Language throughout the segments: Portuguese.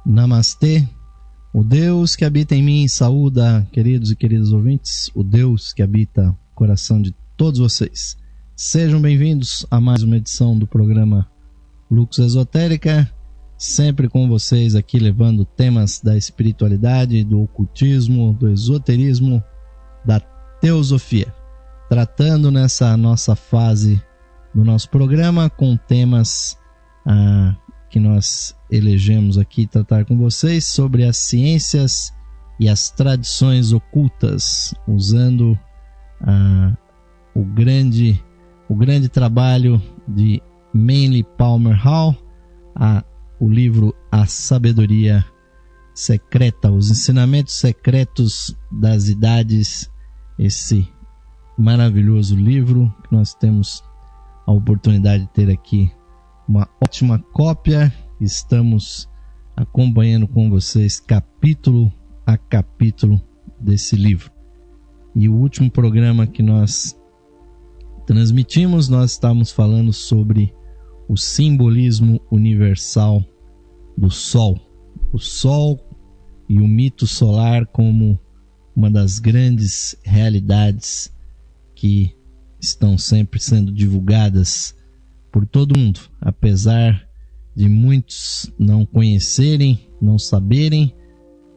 Namastê, o Deus que habita em mim saúda, queridos e queridas ouvintes, o Deus que habita o coração de todos vocês. Sejam bem-vindos a mais uma edição do programa Lux Esotérica, sempre com vocês aqui levando temas da espiritualidade, do ocultismo, do esoterismo, da teosofia, tratando nessa nossa fase do nosso programa com temas que nós elegemos aqui tratar com vocês sobre as ciências e as tradições ocultas, usando o grande trabalho de Manly Palmer Hall, o livro A Sabedoria Secreta, os ensinamentos secretos das idades, esse maravilhoso livro que nós temos a oportunidade de ter aqui uma ótima cópia. Estamos acompanhando com vocês capítulo a capítulo desse livro. E o último programa que nós transmitimos, nós estávamos falando sobre o simbolismo universal do Sol. O Sol e o mito solar como uma das grandes realidades que estão sempre sendo divulgadas por todo mundo, apesar de muitos não conhecerem, não saberem,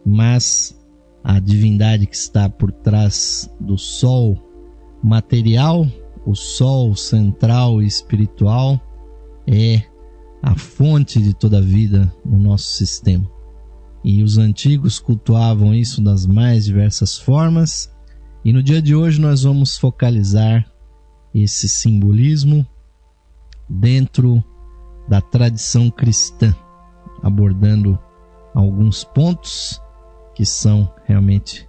mas a divindade que está por trás do Sol material, o Sol central e espiritual, é a fonte de toda a vida no nosso sistema. E os antigos cultuavam isso das mais diversas formas, e no dia de hoje nós vamos focalizar esse simbolismo dentro da tradição cristã, abordando alguns pontos que são realmente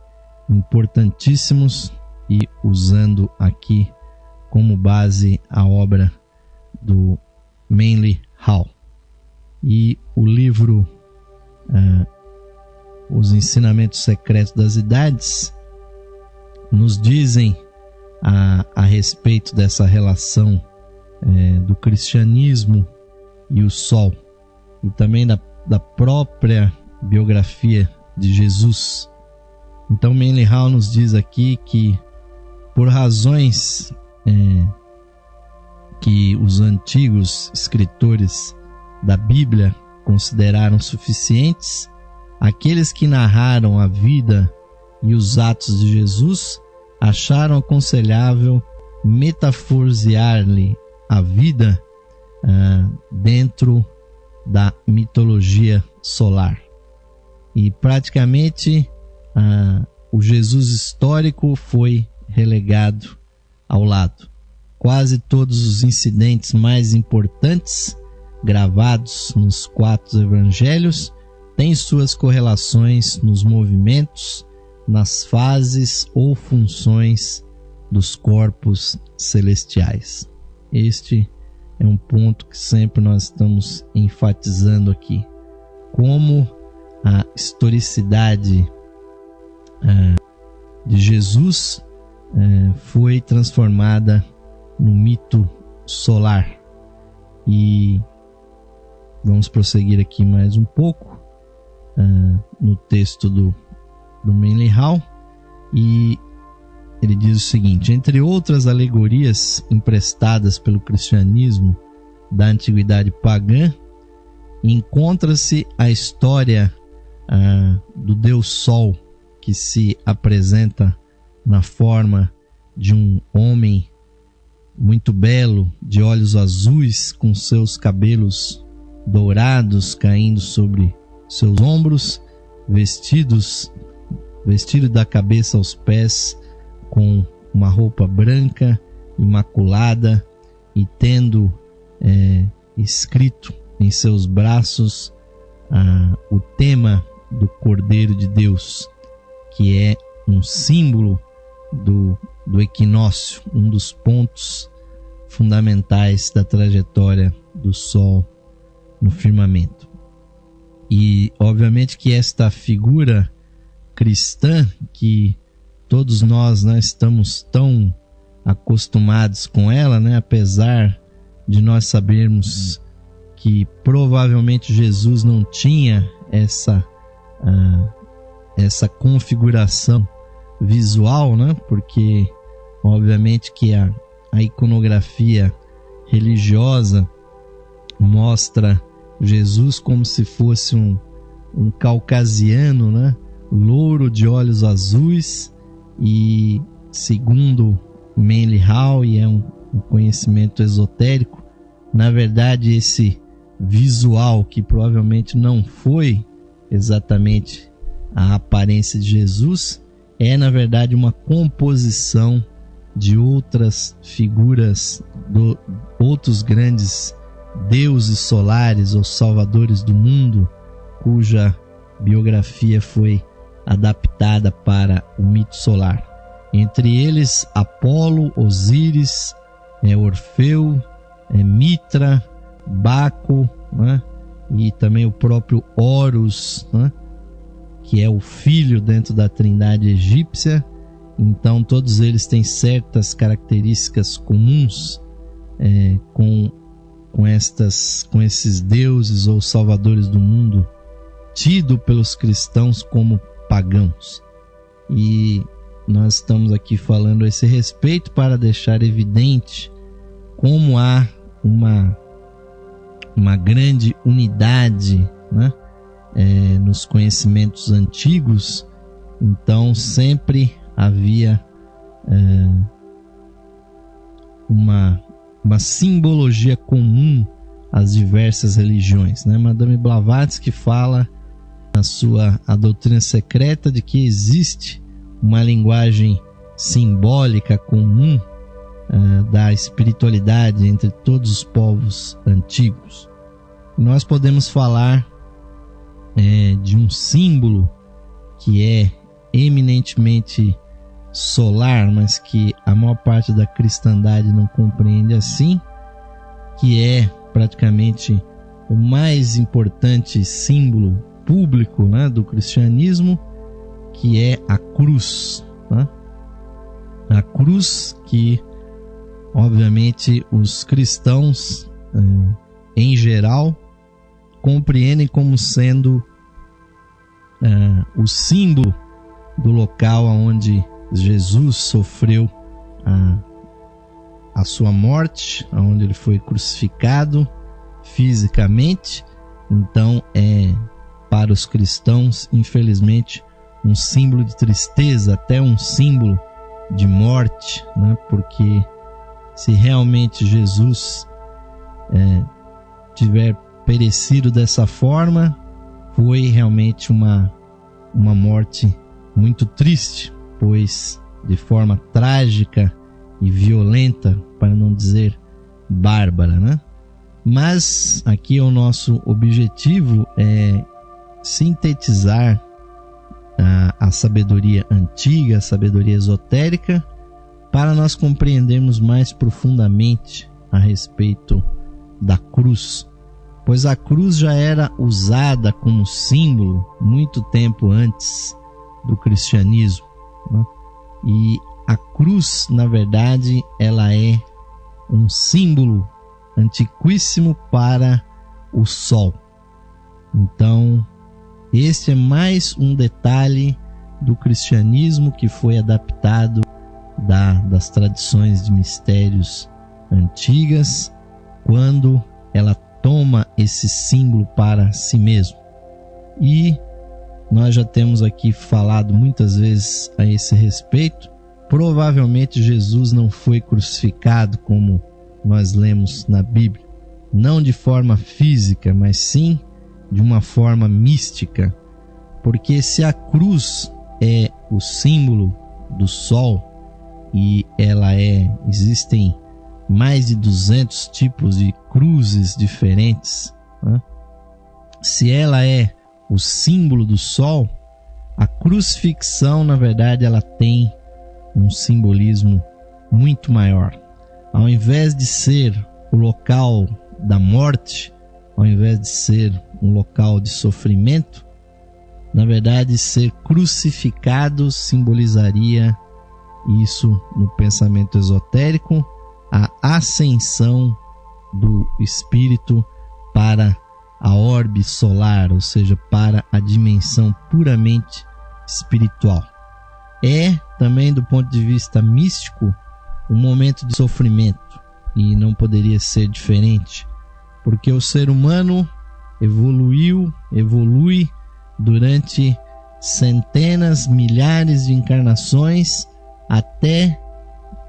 importantíssimos e usando aqui como base a obra do Manly Hall. E o livro Os Ensinamentos Secretos das Idades nos dizem a respeito dessa relação do cristianismo e o Sol, e também da própria biografia de Jesus. Então Manly Hall nos diz aqui que por razões que os antigos escritores da Bíblia consideraram suficientes, aqueles que narraram a vida e os atos de Jesus acharam aconselhável metaforizar-lhe a vida dentro da mitologia solar. E praticamente o Jesus histórico foi relegado ao lado. Quase todos os incidentes mais importantes gravados nos 4 evangelhos têm suas correlações nos movimentos, nas fases ou funções dos corpos celestiais. Este é um ponto que sempre nós estamos enfatizando aqui, como a historicidade de Jesus foi transformada no mito solar. E vamos prosseguir aqui mais um pouco no texto do Manly Hall, e ele diz o seguinte: entre outras alegorias emprestadas pelo cristianismo da antiguidade pagã, encontra-se a história do Deus Sol, que se apresenta na forma de um homem muito belo, de olhos azuis, com seus cabelos dourados caindo sobre seus ombros, vestido da cabeça aos pés com uma roupa branca, imaculada, e tendo escrito em seus braços o tema do Cordeiro de Deus, que é um símbolo do equinócio, um dos pontos fundamentais da trajetória do Sol no firmamento. E obviamente que esta figura cristã, que todos nós estamos tão acostumados com ela, apesar de nós sabermos que provavelmente Jesus não tinha essa configuração visual, né? Porque obviamente que a iconografia religiosa mostra Jesus como se fosse um caucasiano, né? Louro de olhos azuis, e segundo Manly Hall, e é um conhecimento esotérico, na verdade esse visual, que provavelmente não foi exatamente a aparência de Jesus, é na verdade uma composição de outras figuras, outros grandes deuses solares ou salvadores do mundo, cuja biografia foi adaptada para o mito solar. Entre eles, Apolo, Osíris, Orfeu, Mitra, Baco, né? E também o próprio Horus, né? Que é o filho dentro da trindade egípcia. Então todos eles têm certas características comuns com esses deuses ou salvadores do mundo, tido pelos cristãos como pagãos. E nós estamos aqui falando a esse respeito para deixar evidente como há uma grande unidade, né? Nos conhecimentos antigos. Então sempre havia uma simbologia comum às diversas religiões, né? Madame Blavatsky fala na sua A Doutrina Secreta de que existe uma linguagem simbólica comum da espiritualidade entre todos os povos antigos. Nós podemos falar de um símbolo que é eminentemente solar, mas que a maior parte da cristandade não compreende assim, que é praticamente o mais importante símbolo público, né, do cristianismo, que é a cruz, né? A cruz que obviamente os cristãos em geral compreendem como sendo o símbolo do local onde Jesus sofreu a sua morte, onde ele foi crucificado fisicamente. Então para os cristãos, infelizmente, um símbolo de tristeza, até um símbolo de morte, né? Porque se realmente Jesus tiver perecido dessa forma, foi realmente uma morte muito triste, pois de forma trágica e violenta, para não dizer bárbara, né? Mas aqui o nosso objetivo é sintetizar a sabedoria antiga, a sabedoria esotérica, para nós compreendermos mais profundamente a respeito da cruz, pois a cruz já era usada como símbolo muito tempo antes do cristianismo, né? E a cruz, na verdade, ela é um símbolo antiquíssimo para o sol. Então, este é mais um detalhe do cristianismo que foi adaptado das tradições de mistérios antigas, quando ela toma esse símbolo para si mesmo. E nós já temos aqui falado muitas vezes a esse respeito. Provavelmente Jesus não foi crucificado como nós lemos na Bíblia, não de forma física, mas sim de uma forma mística, porque se a cruz é o símbolo do sol e existem mais de 200 tipos de cruzes diferentes, né? Se ela é o símbolo do sol, a crucifixão, na verdade, ela tem um simbolismo muito maior. Ao invés de ser o local da morte, ao invés de ser um local de sofrimento, na verdade, ser crucificado simbolizaria isso no pensamento esotérico, a ascensão do espírito para a orbe solar, ou seja, para a dimensão puramente espiritual. É também, do ponto de vista místico, um momento de sofrimento, e não poderia ser diferente, porque o ser humano evolui durante centenas, milhares de encarnações até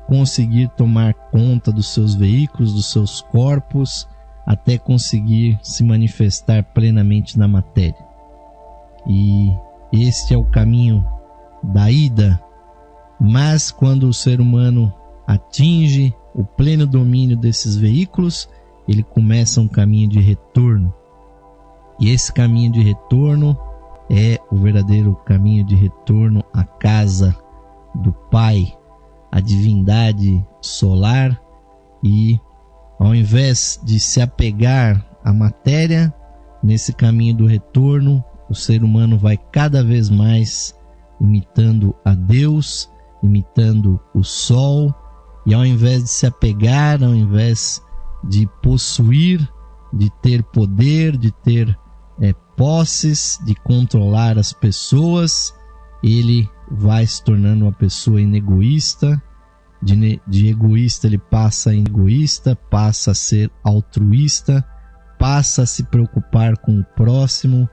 conseguir tomar conta dos seus veículos, dos seus corpos, até conseguir se manifestar plenamente na matéria. E este é o caminho da ida, mas quando o ser humano atinge o pleno domínio desses veículos, ele começa um caminho de retorno. E esse caminho de retorno é o verdadeiro caminho de retorno à casa do Pai, a divindade solar. E ao invés de se apegar à matéria, nesse caminho do retorno, o ser humano vai cada vez mais imitando a Deus, imitando o sol, e ao invés de se apegar, ao invés de possuir, de ter poder, de ter posses, de controlar as pessoas, ele vai se tornando uma pessoa inegoísta. De egoísta ele passa a egoísta, passa a ser altruísta, passa a se preocupar com o próximo,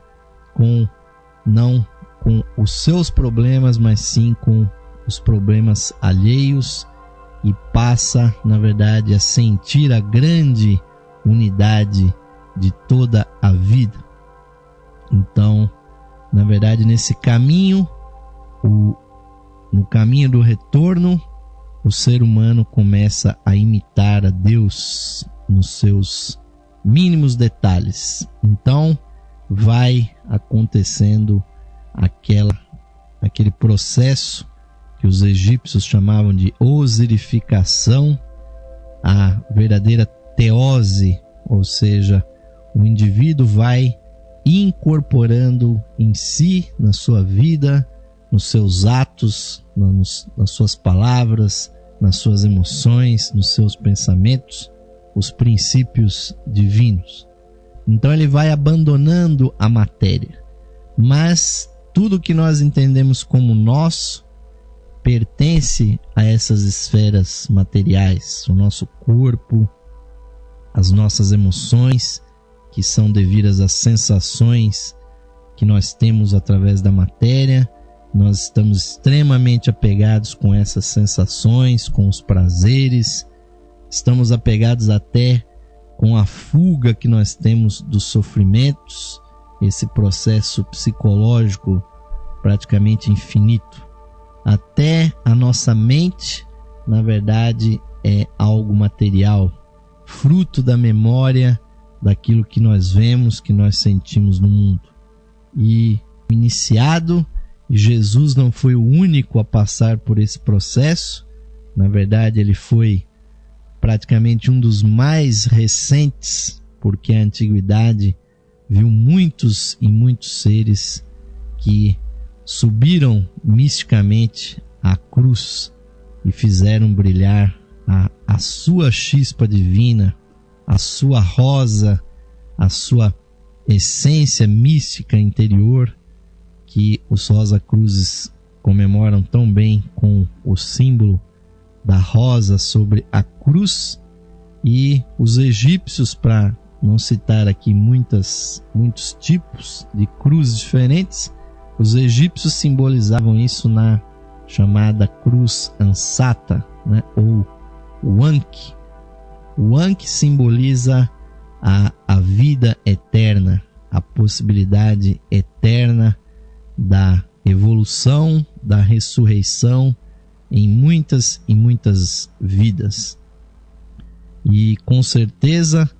não com os seus problemas, mas sim com os problemas alheios, e passa, na verdade, a sentir a grande unidade de toda a vida. Então, na verdade, nesse caminho, no caminho do retorno, o ser humano começa a imitar a Deus nos seus mínimos detalhes. Então, vai acontecendo aquele processo que os egípcios chamavam de osirificação, a verdadeira teose, ou seja, o indivíduo vai incorporando em si, na sua vida, nos seus atos, nas suas palavras, nas suas emoções, nos seus pensamentos, os princípios divinos. Então ele vai abandonando a matéria, mas tudo que nós entendemos como nosso pertence a essas esferas materiais, o nosso corpo, as nossas emoções, que são devidas às sensações que nós temos através da matéria. Nós estamos extremamente apegados com essas sensações, com os prazeres, estamos apegados até com a fuga que nós temos dos sofrimentos, esse processo psicológico praticamente infinito. Até a nossa mente, na verdade, é algo material, fruto da memória daquilo que nós vemos, que nós sentimos no mundo. E iniciado, Jesus não foi o único a passar por esse processo. Na verdade, ele foi praticamente um dos mais recentes, porque a antiguidade viu muitos e muitos seres que subiram misticamente à cruz e fizeram brilhar a sua chispa divina, a sua rosa, a sua essência mística interior, que os Rosa Cruzes comemoram tão bem com o símbolo da rosa sobre a cruz. E os egípcios, para não citar aqui muitos tipos de cruzes diferentes, os egípcios simbolizavam isso na chamada cruz ansata, né? Ou o Ankh. O Ankh simboliza a vida eterna, a possibilidade eterna da evolução, da ressurreição em muitas e muitas vidas. E com certeza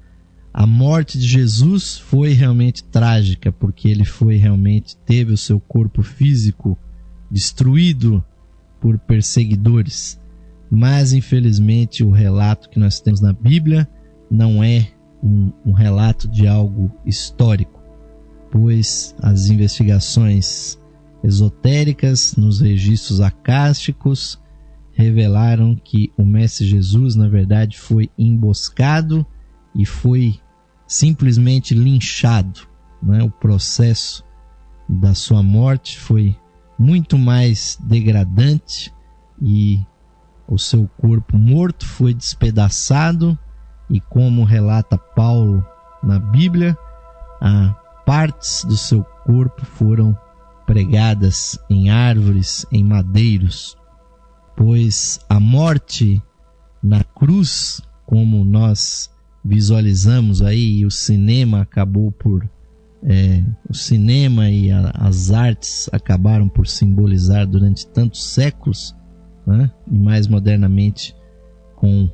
a morte de Jesus foi realmente trágica, porque ele teve o seu corpo físico destruído por perseguidores. Mas infelizmente o relato que nós temos na Bíblia não é um relato de algo histórico, pois as investigações esotéricas nos registros acásticos revelaram que o Mestre Jesus, na verdade, foi emboscado e foi simplesmente linchado, né? O processo da sua morte foi muito mais degradante e o seu corpo morto foi despedaçado e, como relata Paulo na Bíblia, partes do seu corpo foram pregadas em árvores, em madeiros, pois a morte na cruz, como nós visualizamos aí, o cinema acabou por o cinema e as artes acabaram por simbolizar durante tantos séculos, né? E mais modernamente com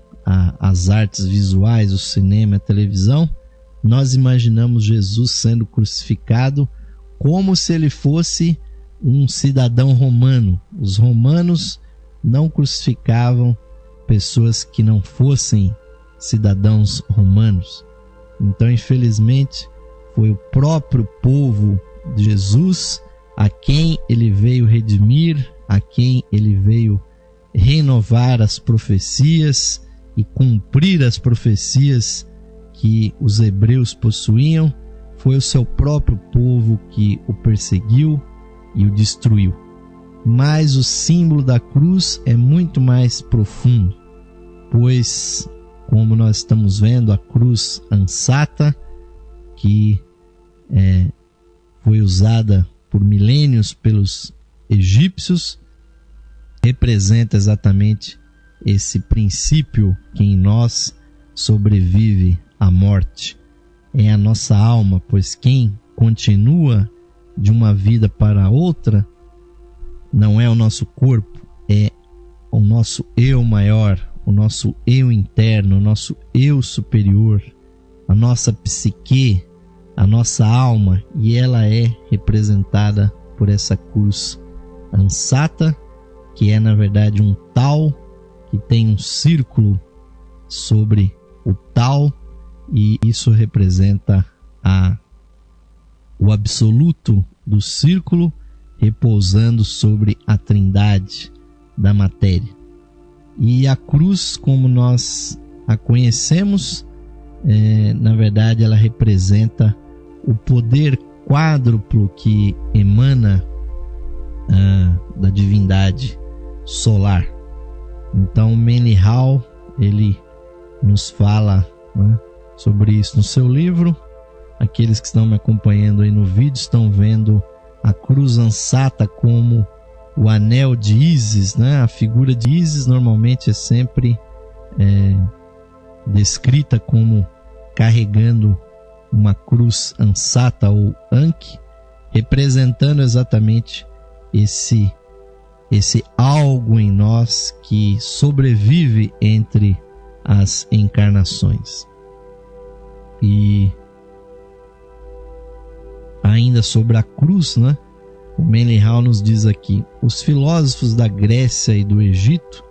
as artes visuais, o cinema e a televisão, nós imaginamos Jesus sendo crucificado como se ele fosse um cidadão romano. Os romanos não crucificavam pessoas que não fossem cidadãos romanos. Então, infelizmente, foi o próprio povo de Jesus a quem ele veio redimir, a quem ele veio renovar as profecias e cumprir as profecias que os hebreus possuíam. Foi o seu próprio povo que o perseguiu e o destruiu. Mas o símbolo da cruz é muito mais profundo, pois, como nós estamos vendo, a cruz ansata, que foi usada por milênios pelos egípcios, representa exatamente esse princípio que em nós sobrevive à morte. É a nossa alma, pois quem continua de uma vida para outra não é o nosso corpo, é o nosso eu maior, o nosso eu interno, o nosso eu superior, a nossa psique, a nossa alma, e ela é representada por essa cruz ansata, que é na verdade um tal, que tem um círculo sobre o tal, e isso representa o absoluto do círculo repousando sobre a trindade da matéria. E a cruz, como nós a conhecemos, na verdade ela representa o poder quádruplo que emana da divindade solar. Então Manly Hall, ele nos fala, né, sobre isso no seu livro. Aqueles que estão me acompanhando aí no vídeo estão vendo a cruz ansata como o anel de Ísis, né? A figura de Ísis normalmente é sempre descrita como carregando uma cruz ansata ou Ankh, representando exatamente esse algo em nós que sobrevive entre as encarnações. E ainda sobre a cruz, né? O Manly Hall nos diz aqui: os filósofos da Grécia e do Egito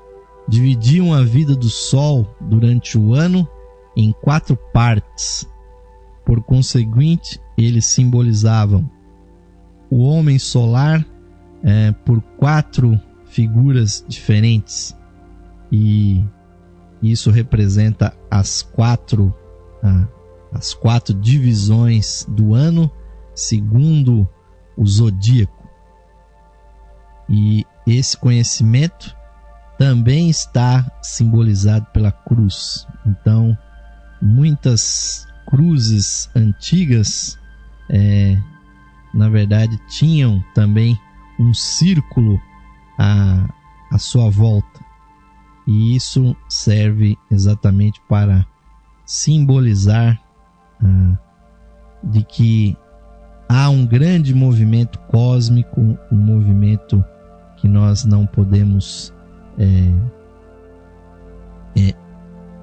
dividiam a vida do Sol durante o ano em 4 partes. Por conseguinte, eles simbolizavam o homem solar por 4 figuras diferentes, e isso representa as quatro divisões do ano segundo o zodíaco. E esse conhecimento também está simbolizado pela cruz. Então, muitas cruzes antigas, na verdade, tinham também um círculo à sua volta. E isso serve exatamente para simbolizar de que há um grande movimento cósmico, um movimento que nós não podemos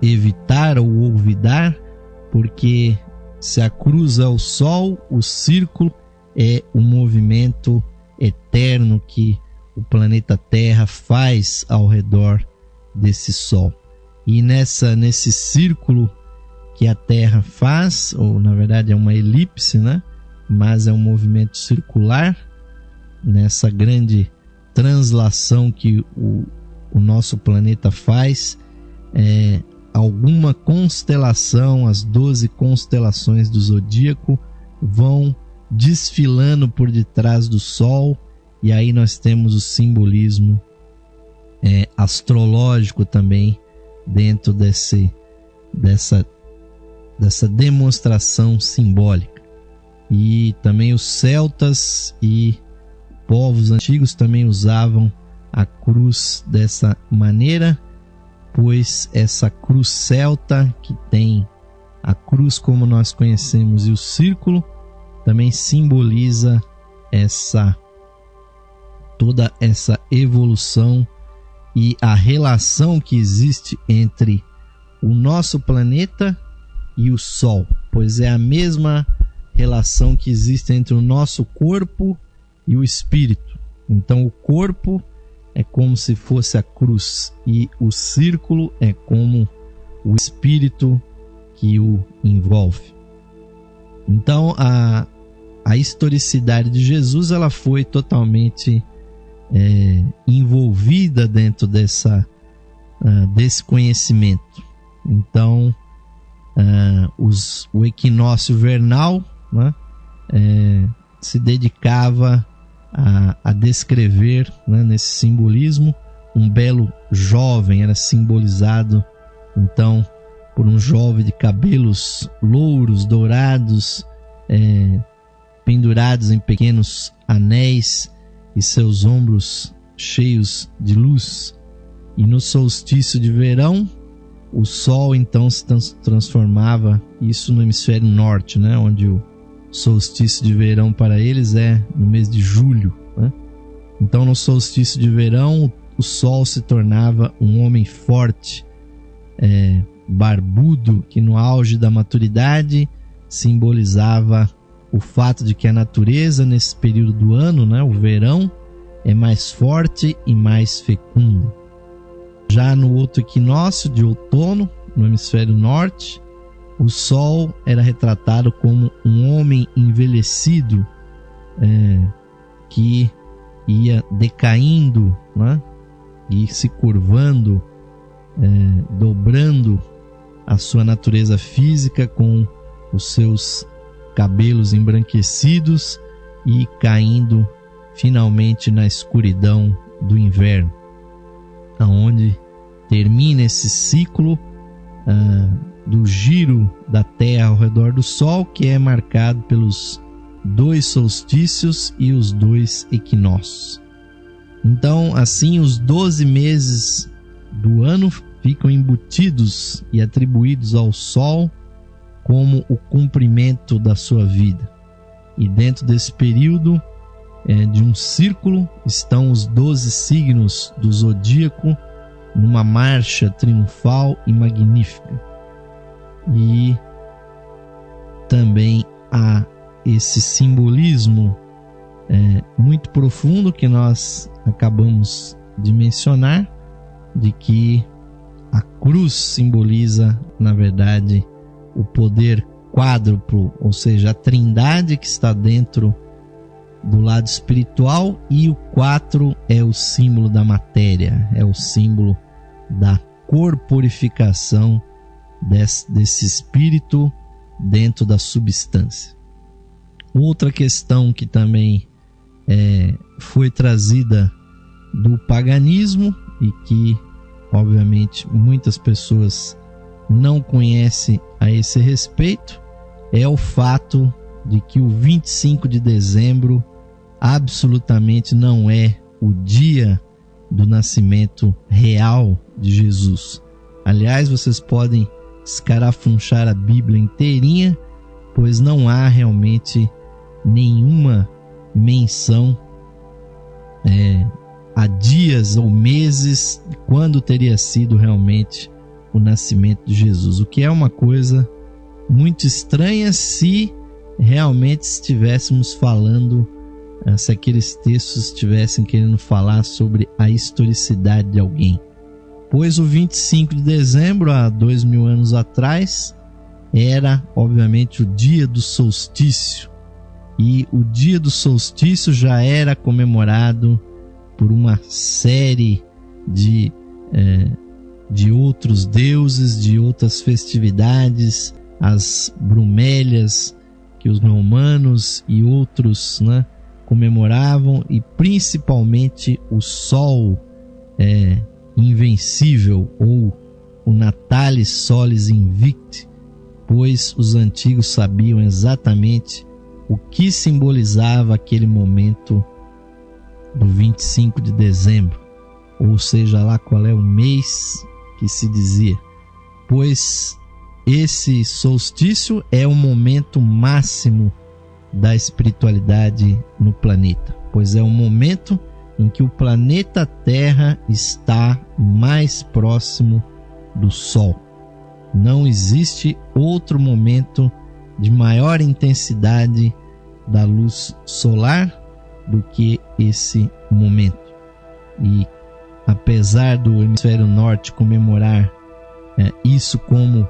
evitar ou olvidar, porque se a cruz é o Sol, o círculo é o movimento eterno que o planeta Terra faz ao redor desse Sol. E nesse círculo que a Terra faz, ou na verdade é uma elipse, né? Mas é um movimento circular, nessa grande translação que o nosso planeta faz, alguma constelação, as 12 constelações do zodíaco vão desfilando por detrás do Sol, e aí nós temos o simbolismo astrológico também dentro dessa demonstração simbólica. E também os celtas e povos antigos também usavam a cruz dessa maneira, pois essa cruz celta, que tem a cruz como nós conhecemos e o círculo, também simboliza toda essa evolução e a relação que existe entre o nosso planeta e o Sol, pois é a mesma relação que existe entre o nosso corpo e o espírito. Então o corpo é como se fosse a cruz e o círculo é como o espírito que o envolve. Então a historicidade de Jesus, ela foi totalmente envolvida dentro desse conhecimento. Então o equinócio vernal, né, se dedicava a descrever, né, nesse simbolismo, um belo jovem. Era simbolizado então por um jovem de cabelos louros, dourados, pendurados em pequenos anéis e seus ombros cheios de luz. E no solstício de verão, o Sol então se transformava, isso no hemisfério norte, né, onde o solstício de verão para eles é no mês de julho, né? Então no solstício de verão o Sol se tornava um homem forte, barbudo, que no auge da maturidade simbolizava o fato de que a natureza nesse período do ano, né, o verão, é mais forte e mais fecunda. Já no outro equinócio de outono, no hemisfério norte, o Sol era retratado como um homem envelhecido, que ia decaindo, né, e se curvando, dobrando a sua natureza física com os seus cabelos embranquecidos e caindo finalmente na escuridão do inverno, aonde termina esse ciclo do giro da Terra ao redor do Sol, que é marcado pelos 2 solstícios e os 2 equinócios. Então, assim, os 12 meses do ano ficam embutidos e atribuídos ao Sol como o cumprimento da sua vida. E dentro desse período de um círculo estão os 12 signos do zodíaco numa marcha triunfal e magnífica. E também há esse simbolismo muito profundo que nós acabamos de mencionar, de que a cruz simboliza, na verdade, o poder quádruplo, ou seja, a trindade que está dentro do lado espiritual, e o 4 é o símbolo da matéria, é o símbolo da corporificação desse espírito dentro da substância. Outra questão que também foi trazida do paganismo e que obviamente muitas pessoas não conhecem a esse respeito é o fato de que o 25 de dezembro absolutamente não é o dia do nascimento real de Jesus. Aliás, vocês podem escarafunchar a Bíblia inteirinha, pois não há realmente nenhuma menção a dias ou meses quando teria sido realmente o nascimento de Jesus, o que é uma coisa muito estranha se realmente estivéssemos falando, se aqueles textos estivessem querendo falar sobre a historicidade de alguém. Pois o 25 de dezembro, há 2000 anos atrás, era obviamente o dia do solstício. E o dia do solstício já era comemorado por uma série de de outros deuses, de outras festividades, as bromélias que os romanos e outros, né, comemoravam, e principalmente o sol invencível, ou o Natalis Solis Invicti, pois os antigos sabiam exatamente o que simbolizava aquele momento do 25 de dezembro, ou seja lá qual é o mês que se dizia, pois esse solstício é o momento máximo da espiritualidade no planeta, pois é o momento em que o planeta Terra está mais próximo do Sol. Não existe outro momento de maior intensidade da luz solar do que esse momento. E apesar do hemisfério norte comemorar isso como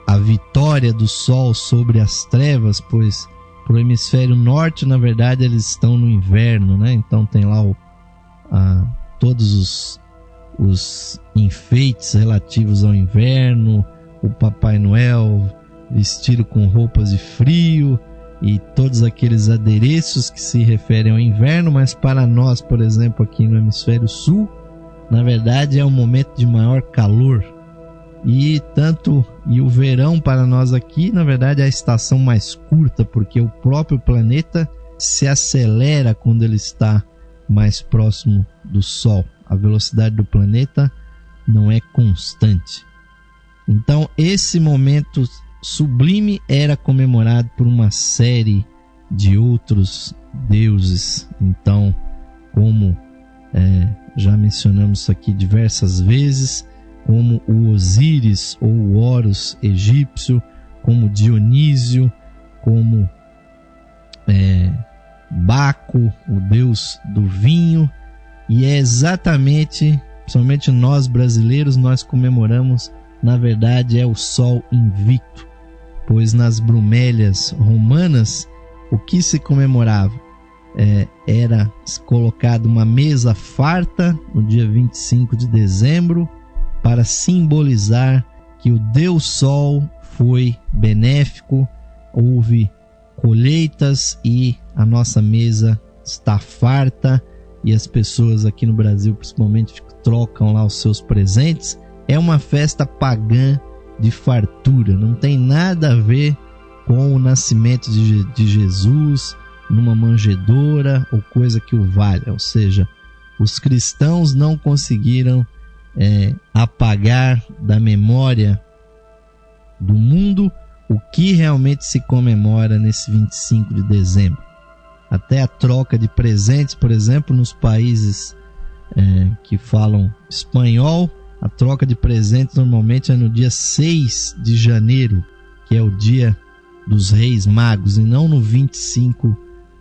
a vitória do Sol sobre as trevas, pois para o hemisfério norte, na verdade, eles estão no inverno, né? Então tem lá todos os enfeites relativos ao inverno, o Papai Noel vestido com roupas de frio e todos aqueles adereços que se referem ao inverno, mas para nós, por exemplo, aqui no hemisfério sul, na verdade é um momento de maior calor. E o verão para nós aqui, na verdade, é a estação mais curta, porque o próprio planeta se acelera quando ele está mais próximo do Sol. A velocidade do planeta não é constante. Então, esse momento sublime era comemorado por uma série de outros deuses. Então, como já mencionamos aqui diversas vezes, como o Osíris ou o Horus egípcio, como Dionísio, como Baco, o deus do vinho, e é exatamente, principalmente nós brasileiros, nós comemoramos, na verdade, o Sol Invicto, pois nas bromélias romanas, o que se comemorava? Era colocada uma mesa farta no dia 25 de dezembro, para simbolizar que o Deus Sol foi benéfico, houve colheitas e a nossa mesa está farta, e as pessoas aqui no Brasil principalmente trocam lá os seus presentes. É uma festa pagã de fartura, não tem nada a ver com o nascimento de Jesus numa manjedoura ou coisa que o valha. Ou seja, os cristãos não conseguiram apagar da memória do mundo o que realmente se comemora nesse 25 de dezembro. Até a troca de presentes, por exemplo, nos países que falam espanhol, a troca de presentes normalmente é no dia 6 de janeiro, que é o dia dos Reis Magos, e não no 25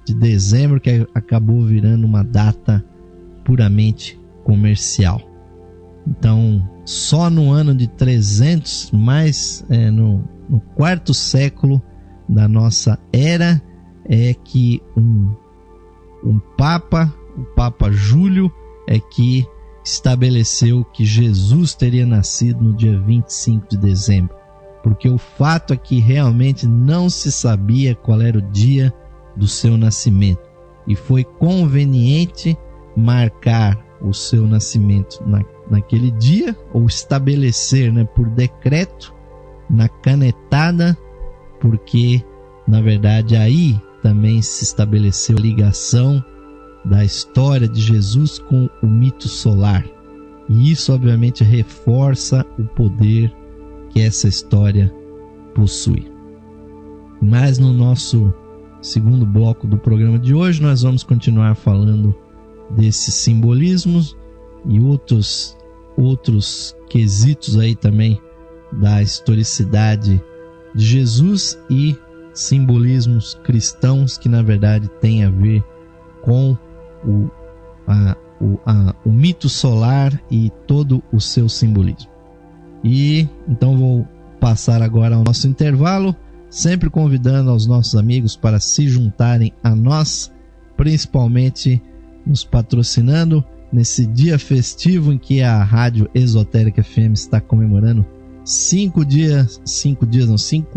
de dezembro, que acabou virando uma data puramente comercial. Então, só no ano de 300, no quarto século da nossa era, é que o Papa Júlio, é que estabeleceu que Jesus teria nascido no dia 25 de dezembro. Porque o fato é que realmente não se sabia qual era o dia do seu nascimento. E foi conveniente marcar o seu nascimento naquele dia, ou estabelecer, por decreto, na canetada, porque na verdade aí também se estabeleceu a ligação da história de Jesus com o mito solar, e isso obviamente reforça o poder que essa história possui. Mas no nosso segundo bloco do programa de hoje, nós vamos continuar falando desses simbolismos e outros quesitos aí também da historicidade de Jesus, e simbolismos cristãos que na verdade têm a ver com o mito solar e todo o seu simbolismo. E então vou passar agora ao nosso intervalo, sempre convidando aos nossos amigos para se juntarem a nós, principalmente nos patrocinando nesse dia festivo em que a Rádio Esotérica FM está comemorando 5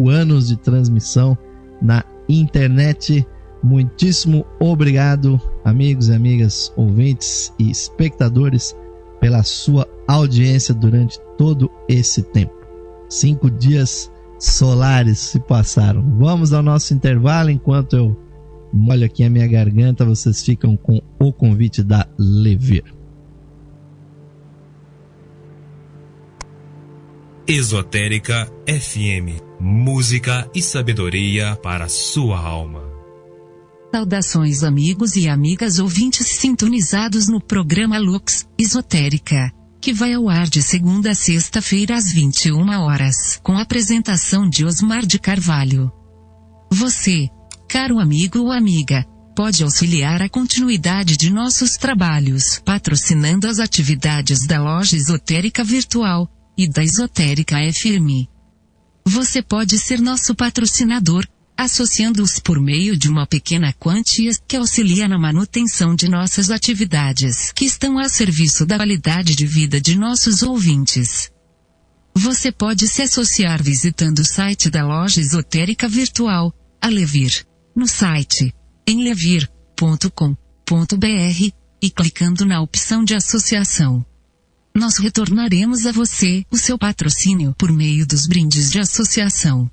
anos de transmissão na internet. Muitíssimo obrigado, amigos e amigas, ouvintes e espectadores, pela sua audiência durante todo esse tempo. 5 dias solares se passaram. Vamos ao nosso intervalo. Enquanto eu molho aqui a minha garganta, vocês ficam com o convite da Levir. Esotérica FM, música e sabedoria para sua alma. Saudações, amigos e amigas ouvintes sintonizados no programa Lux Esotérica, que vai ao ar de segunda a sexta-feira às 21 horas, com a apresentação de Osmar de Carvalho. Você, caro amigo ou amiga, pode auxiliar a continuidade de nossos trabalhos patrocinando as atividades da Loja Esotérica Virtual e da Esotérica FM. Você pode ser nosso patrocinador, associando-os por meio de uma pequena quantia que auxilia na manutenção de nossas atividades, que estão a serviço da qualidade de vida de nossos ouvintes. Você pode se associar visitando o site da Loja Esotérica Virtual, a Levir, no site em levir.com.br, e clicando na opção de associação. Nós retornaremos a você o seu patrocínio por meio dos brindes de associação.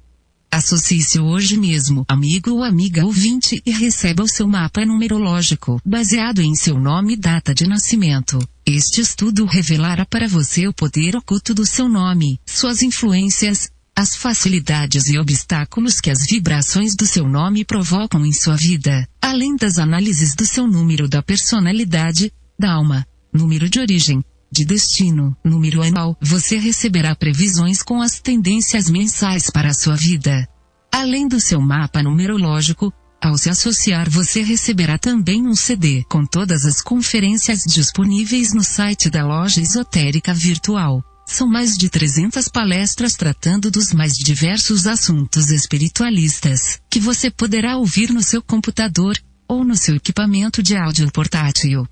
Associe-se hoje mesmo, amigo ou amiga ouvinte, e receba o seu mapa numerológico, baseado em seu nome e data de nascimento. Este estudo revelará para você o poder oculto do seu nome, suas influências, as facilidades e obstáculos que as vibrações do seu nome provocam em sua vida, além das análises do seu número da personalidade, da alma, número de origem, de destino, número anual. Você receberá previsões com as tendências mensais para a sua vida. Além do seu mapa numerológico, ao se associar você receberá também um CD com todas as conferências disponíveis no site da Loja Esotérica Virtual. São mais de 300 palestras tratando dos mais diversos assuntos espiritualistas, que você poderá ouvir no seu computador, ou no seu equipamento de áudio portátil.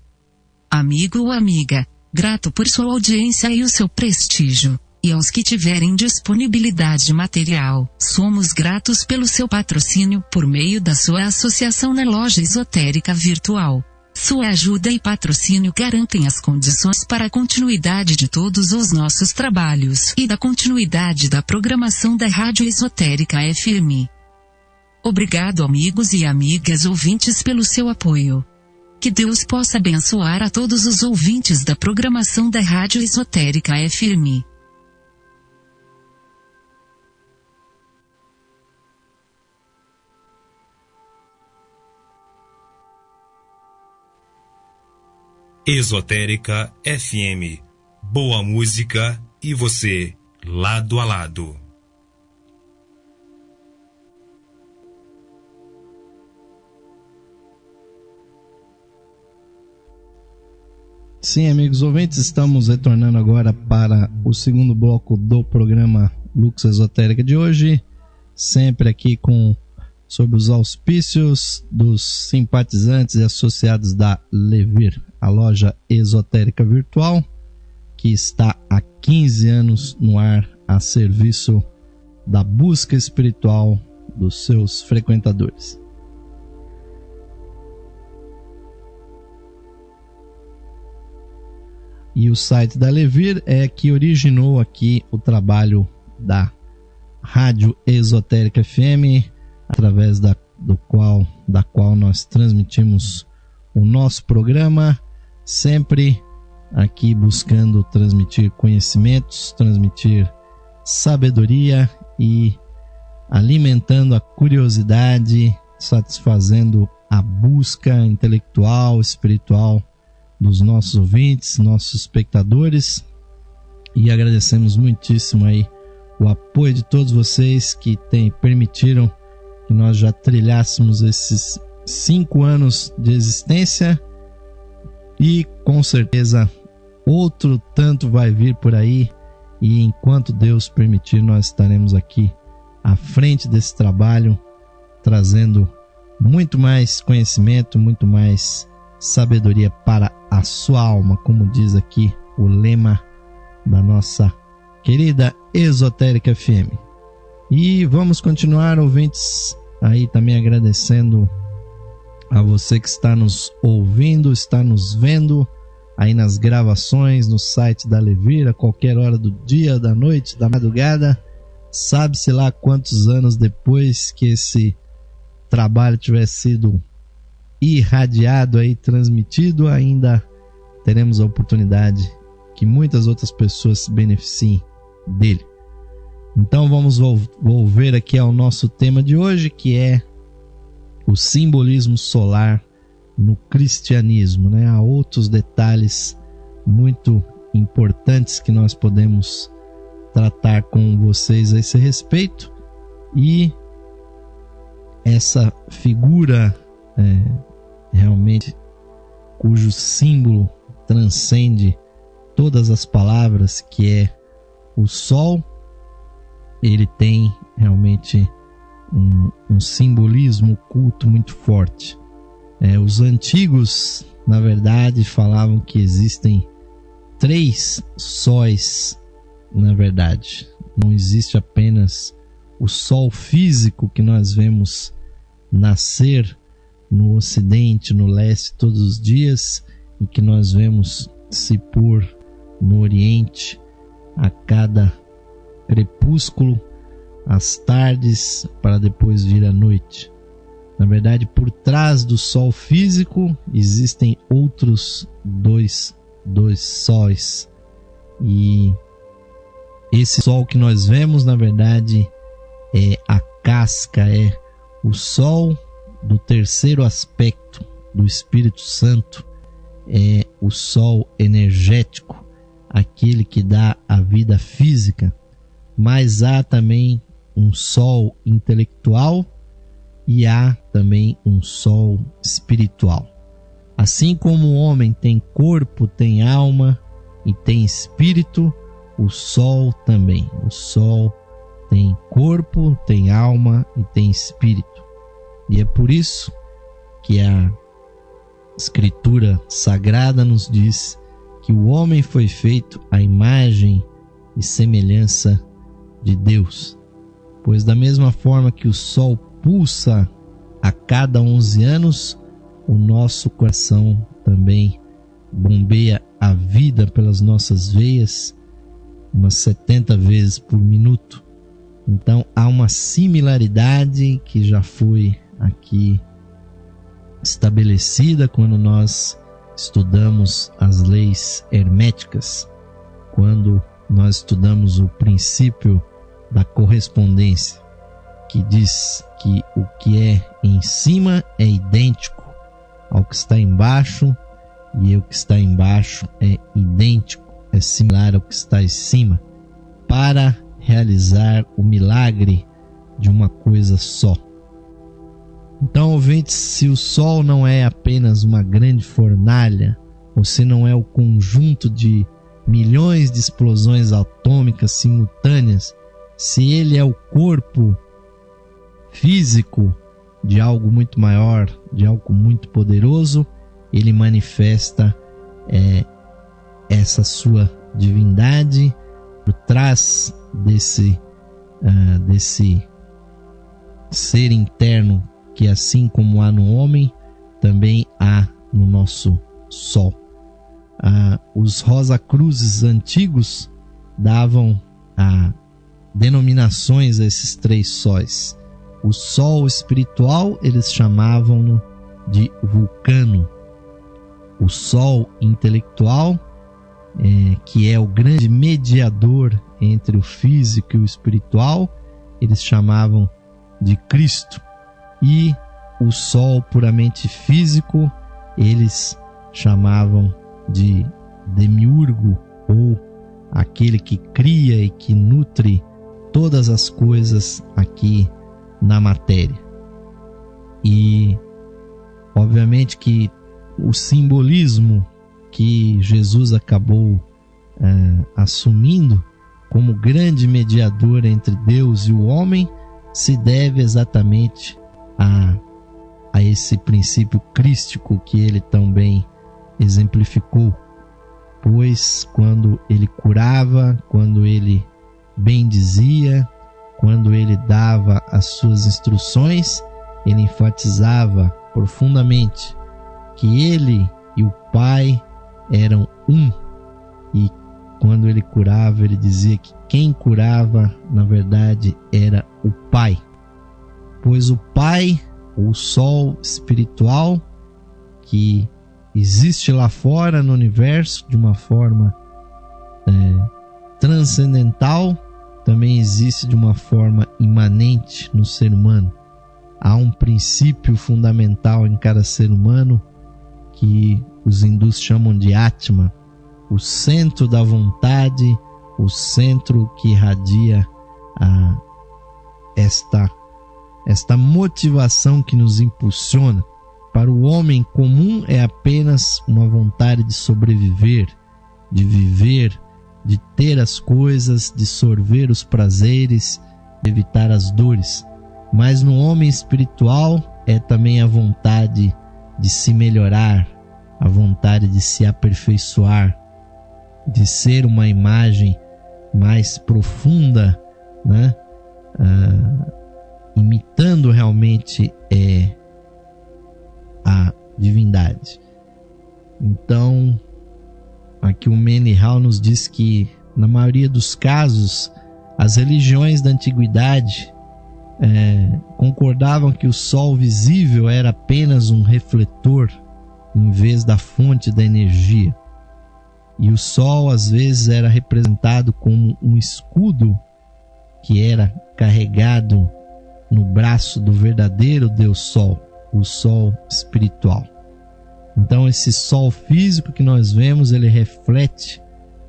Amigo ou amiga, grato por sua audiência e o seu prestígio. E aos que tiverem disponibilidade material, somos gratos pelo seu patrocínio por meio da sua associação na Loja Esotérica Virtual. Sua ajuda e patrocínio garantem as condições para a continuidade de todos os nossos trabalhos e da continuidade da programação da Rádio Esotérica FM. Obrigado, amigos e amigas ouvintes, pelo seu apoio. Que Deus possa abençoar a todos os ouvintes da programação da Rádio Esotérica FM. Esotérica FM. Boa música e você, lado a lado. Sim, amigos ouvintes, estamos retornando agora para o segundo bloco do programa Lux Esotérica de hoje, sempre aqui sob os auspícios dos simpatizantes e associados da Levir, a Loja Esotérica Virtual, que está há 15 anos no ar a serviço da busca espiritual dos seus frequentadores. E o site da Levir é que originou aqui o trabalho da Rádio Esotérica FM, através da qual nós transmitimos o nosso programa, sempre aqui buscando transmitir conhecimentos, transmitir sabedoria e alimentando a curiosidade, satisfazendo a busca intelectual, espiritual dos nossos ouvintes, nossos espectadores, e agradecemos muitíssimo aí o apoio de todos vocês que permitiram que nós já trilhássemos esses 5 anos de existência, e com certeza outro tanto vai vir por aí, e enquanto Deus permitir nós estaremos aqui à frente desse trabalho, trazendo muito mais conhecimento, muito mais sabedoria para a sua alma, como diz aqui o lema da nossa querida Esotérica FM. E vamos continuar, ouvintes, aí também agradecendo a você que está nos ouvindo, está nos vendo aí nas gravações, no site da Levira, qualquer hora do dia, da noite, da madrugada. Sabe-se lá quantos anos depois que esse trabalho tiver sido irradiado aí, transmitido, ainda teremos a oportunidade que muitas outras pessoas se beneficiem dele. Então vamos volver aqui ao nosso tema de hoje, que é o simbolismo solar no cristianismo, né? Há outros detalhes muito importantes que nós podemos tratar com vocês a esse respeito, e essa figura realmente cujo símbolo transcende todas as palavras, que é o Sol, ele tem realmente um simbolismo oculto muito forte. Os antigos, na verdade, falavam que existem 3 sóis, na verdade. Não existe apenas o Sol físico que nós vemos nascer no Ocidente, no Leste todos os dias, e que nós vemos se pôr no Oriente a cada crepúsculo, às tardes, para depois vir a noite. Na verdade, por trás do Sol físico existem outros dois sóis, e esse Sol que nós vemos, na verdade, é a casca, é o Sol do terceiro aspecto do Espírito Santo, é o Sol energético, aquele que dá a vida física. Mas há também um Sol intelectual e há também um Sol espiritual. Assim como o homem tem corpo, tem alma e tem espírito, o Sol também. O Sol tem corpo, tem alma e tem espírito. E é por isso que a Escritura Sagrada nos diz que o homem foi feito à imagem e semelhança de Deus. Pois da mesma forma que o Sol pulsa a cada 11 anos, o nosso coração também bombeia a vida pelas nossas veias umas 70 vezes por minuto. Então há uma similaridade que já foi aqui estabelecida quando nós estudamos as leis herméticas, quando nós estudamos o princípio da correspondência, que diz que o que é em cima é idêntico ao que está embaixo, e o que está embaixo é idêntico, é similar ao que está em cima, para realizar o milagre de uma coisa só. Então, ouvintes, se o Sol não é apenas uma grande fornalha, ou se não é o conjunto de milhões de explosões atômicas simultâneas, se ele é o corpo físico de algo muito maior, de algo muito poderoso, ele manifesta essa sua divindade por trás desse ser interno, que assim como há no homem, também há no nosso Sol. Os Rosa-Cruzes antigos davam denominações a esses 3 sóis. O Sol espiritual eles chamavam-no de Vulcano. O Sol intelectual, que é o grande mediador entre o físico e o espiritual, eles chamavam de Cristo. E o Sol puramente físico eles chamavam de Demiurgo, ou aquele que cria e que nutre todas as coisas aqui na matéria. E obviamente que o simbolismo que Jesus acabou assumindo como grande mediador entre Deus e o homem se deve exatamente a esse princípio crístico que ele tão bem exemplificou. Pois quando ele curava, quando ele bendizia, quando ele dava as suas instruções, ele enfatizava profundamente que ele e o Pai eram um. E quando ele curava, ele dizia que quem curava, na verdade, era o Pai. Pois o Pai, o Sol espiritual, que existe lá fora no universo de uma forma transcendental, também existe de uma forma imanente no ser humano. Há um princípio fundamental em cada ser humano que os hindus chamam de Atma, o centro da vontade, o centro que irradia esta motivação que nos impulsiona. Para o homem comum é apenas uma vontade de sobreviver, de viver, de ter as coisas, de sorver os prazeres, de evitar as dores. Mas no homem espiritual é também a vontade de se melhorar, a vontade de se aperfeiçoar, de ser uma imagem mais profunda, né? Imitando realmente a divindade. Então, aqui o Manly Hall nos diz que, na maioria dos casos, as religiões da antiguidade concordavam que o sol visível era apenas um refletor em vez da fonte da energia. E o sol às vezes era representado como um escudo que era carregado no braço do verdadeiro Deus Sol, o sol espiritual. Então esse sol físico que nós vemos, ele reflete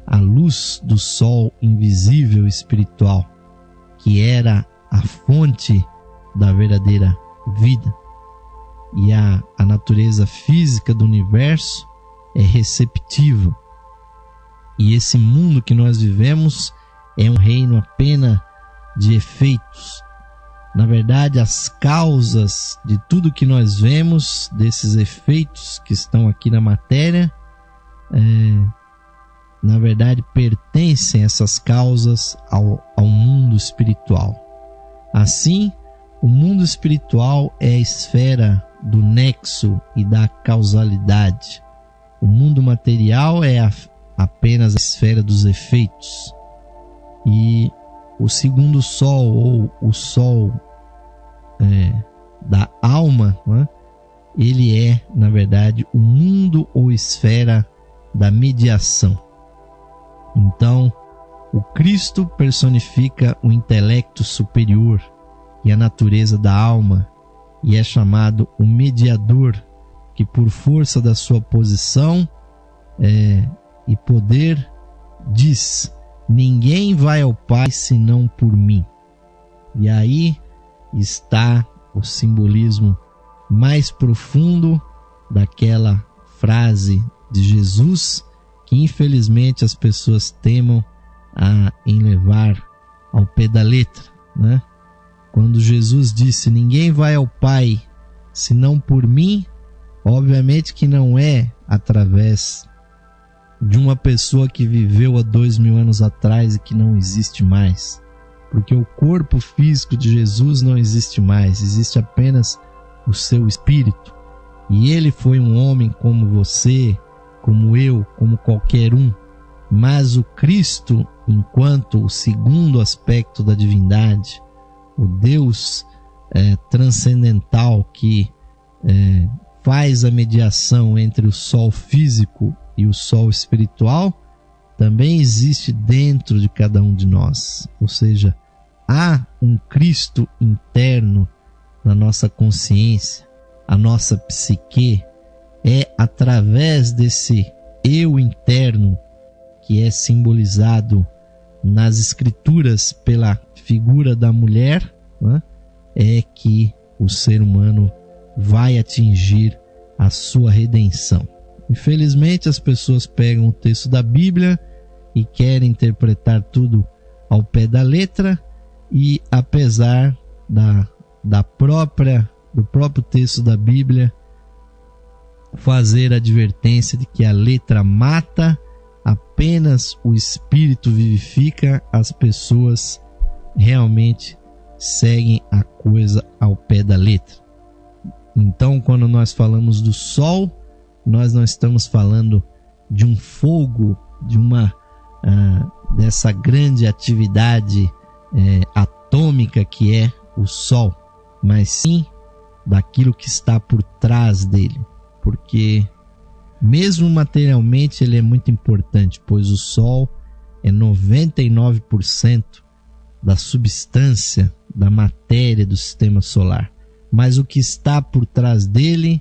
a luz do sol invisível espiritual, que era a fonte da verdadeira vida. E a natureza física do universo é receptiva. E esse mundo que nós vivemos é um reino apenas de efeitos. Na verdade, as causas de tudo que nós vemos, desses efeitos que estão aqui na matéria, na verdade pertencem essas causas ao mundo espiritual. Assim, o mundo espiritual é a esfera do nexo e da causalidade. O mundo material é apenas a esfera dos efeitos. E o segundo sol, ou o sol da alma, né? Ele é, na verdade, o mundo ou esfera da mediação. Então, o Cristo personifica o intelecto superior e a natureza da alma, e é chamado o mediador, que por força da sua posição e poder diz: ninguém vai ao Pai senão por mim. E aí está o simbolismo mais profundo daquela frase de Jesus, que infelizmente as pessoas temam em levar ao pé da letra, né? Quando Jesus disse: ninguém vai ao Pai senão por mim, obviamente que não é através de uma pessoa que viveu há 2000 anos atrás e que não existe mais, porque o corpo físico de Jesus não existe mais, existe apenas o seu espírito, e ele foi um homem como você, como eu, como qualquer um. Mas o Cristo, enquanto o segundo aspecto da divindade, o Deus transcendental que faz a mediação entre o sol físico e o sol espiritual, também existe dentro de cada um de nós. Ou seja, há um Cristo interno na nossa consciência, a nossa psique. É através desse eu interno, que é simbolizado nas escrituras pela figura da mulher, né, é que o ser humano vai atingir a sua redenção. Infelizmente, as pessoas pegam o texto da Bíblia e querem interpretar tudo ao pé da letra, e apesar da própria do próprio texto da Bíblia, fazer a advertência de que a letra mata, apenas o Espírito vivifica. As pessoas realmente seguem a coisa ao pé da letra. Então, quando nós falamos do sol, nós não estamos falando de um fogo, de dessa grande atividade atômica que é o sol, mas sim daquilo que está por trás dele, porque mesmo materialmente ele é muito importante, pois o sol é 99% da substância, da matéria do sistema solar, mas o que está por trás dele,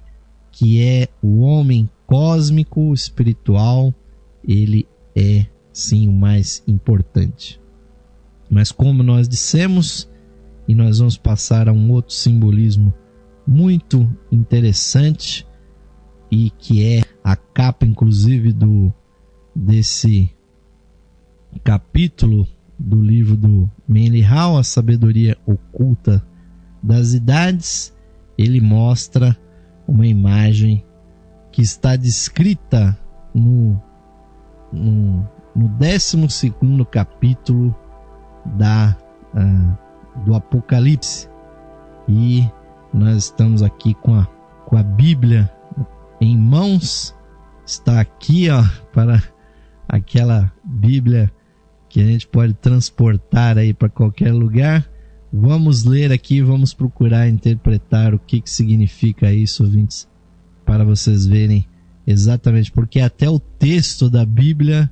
que é o homem cósmico, espiritual, ele é sim o mais importante. Mas como nós dissemos, e nós vamos passar a um outro simbolismo muito interessante, e que é a capa inclusive desse capítulo do livro do Manly Hall, A Sabedoria Oculta das Idades. Ele mostra uma imagem que está descrita no 12º capítulo do Apocalipse, e nós estamos aqui com a Bíblia em mãos. Está aqui, para aquela Bíblia que a gente pode transportar aí para qualquer lugar. Vamos ler aqui, vamos procurar interpretar o que significa isso, ouvintes, para vocês verem exatamente, porque até o texto da Bíblia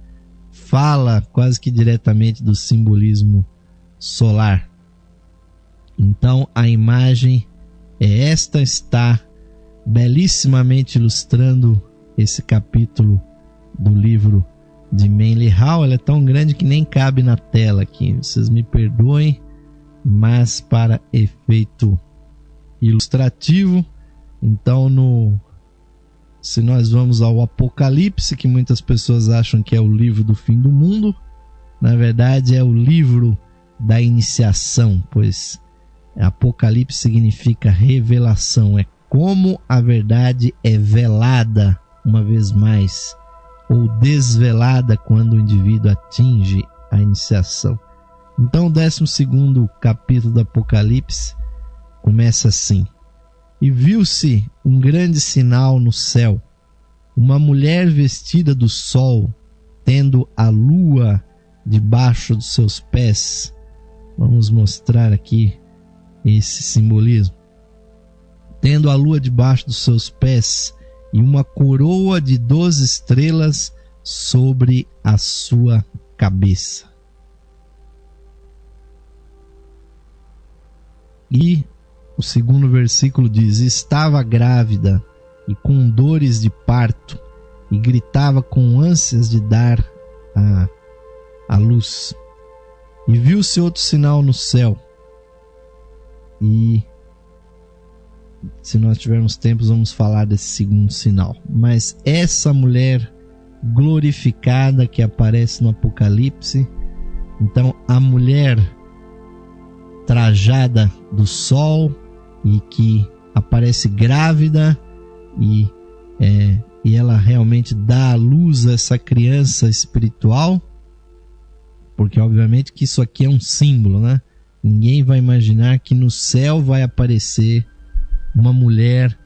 fala quase que diretamente do simbolismo solar. Então a imagem é esta, está belíssimamente ilustrando esse capítulo do livro de Manly Hall. Ela é tão grande que nem cabe na tela aqui, vocês me perdoem, mas para efeito ilustrativo. Então se nós vamos ao Apocalipse, que muitas pessoas acham que é o livro do fim do mundo, na verdade é o livro da iniciação, pois Apocalipse significa revelação, é como a verdade é velada uma vez mais, ou desvelada quando o indivíduo atinge a iniciação. Então o 12º capítulo do Apocalipse começa assim: e viu-se um grande sinal no céu, uma mulher vestida do sol, tendo a lua debaixo dos seus pés. Vamos mostrar aqui esse simbolismo. Tendo a lua debaixo dos seus pés e uma coroa de 12 estrelas sobre a sua cabeça. E o 2º versículo diz: estava grávida e com dores de parto, e gritava com ânsias de dar a luz. E viu-se outro sinal no céu. E se nós tivermos tempo, vamos falar desse 2º sinal. Mas essa mulher glorificada que aparece no Apocalipse, então a mulher trajada do sol e que aparece grávida, e ela realmente dá à luz a essa criança espiritual, porque obviamente que isso aqui é um símbolo, né? Ninguém vai imaginar que no céu vai aparecer uma mulher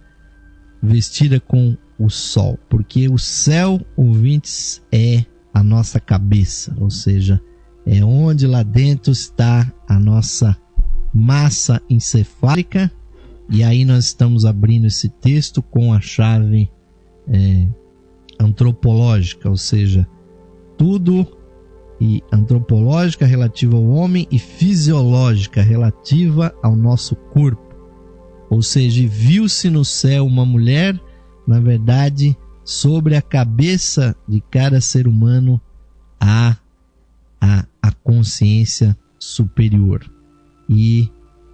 vestida com o sol, porque o céu, ouvintes, é a nossa cabeça, ou seja, é onde lá dentro está a nossa massa encefálica. E aí nós estamos abrindo esse texto com a chave antropológica, ou seja, tudo, e antropológica relativa ao homem e fisiológica relativa ao nosso corpo. Ou seja, viu-se no céu uma mulher, na verdade, sobre a cabeça de cada ser humano há a consciência superior. E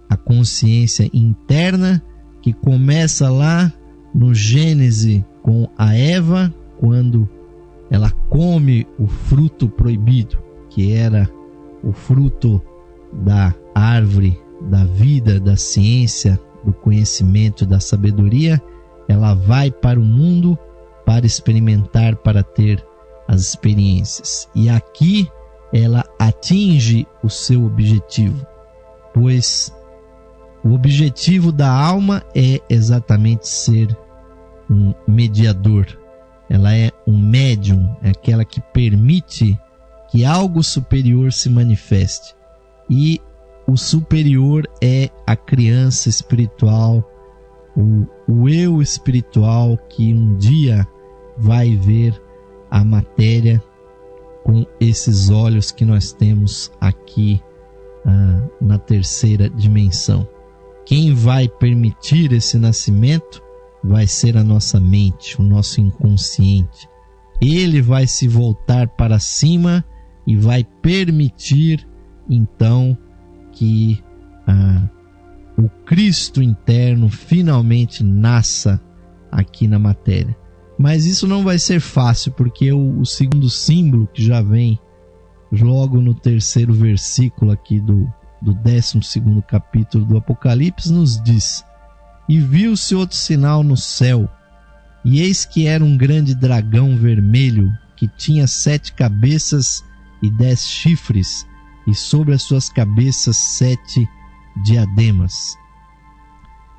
a consciência interna, que começa lá no Gênesis com a Eva, quando ela come o fruto proibido, que era o fruto da árvore da vida, da ciência, do conhecimento e da sabedoria, ela vai para o mundo para experimentar, para ter as experiências. E aqui ela atinge o seu objetivo, pois o objetivo da alma é exatamente ser um mediador. Ela é um médium, é aquela que permite que algo superior se manifeste. E o superior é a criança espiritual, o eu espiritual que um dia vai ver a matéria com esses olhos que nós temos aqui na terceira dimensão. Quem vai permitir esse nascimento vai ser a nossa mente, o nosso inconsciente. Ele vai se voltar para cima e vai permitir então que o Cristo interno finalmente nasça aqui na matéria. Mas isso não vai ser fácil, porque o segundo símbolo, que já vem logo no terceiro versículo aqui do 12º capítulo do Apocalipse, nos diz: E viu-se outro sinal no céu, e eis que era um grande dragão vermelho, que tinha 7 cabeças e 10 chifres, e sobre as suas cabeças 7 diademas.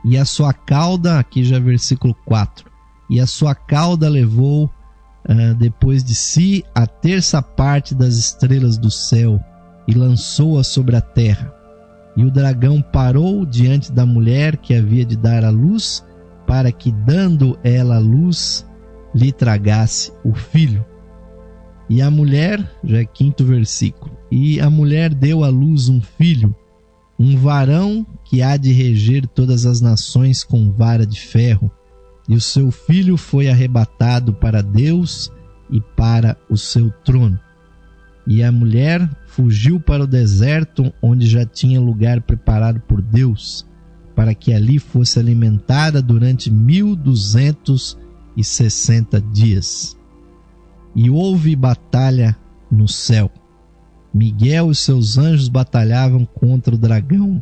E a sua cauda, aqui já versículo 4, e a sua cauda levou depois de si a 1/3 parte das estrelas do céu, e lançou-a sobre a terra. E o dragão parou diante da mulher que havia de dar à luz, para que, dando ela a luz, lhe tragasse o filho. E a mulher, já é 5º versículo, e a mulher deu à luz um filho, um varão que há de reger todas as nações com vara de ferro, e o seu filho foi arrebatado para Deus e para o seu trono. E a mulher fugiu para o deserto, onde já tinha lugar preparado por Deus, para que ali fosse alimentada durante 1260 dias. E houve batalha no céu. Miguel e seus anjos batalhavam contra o dragão,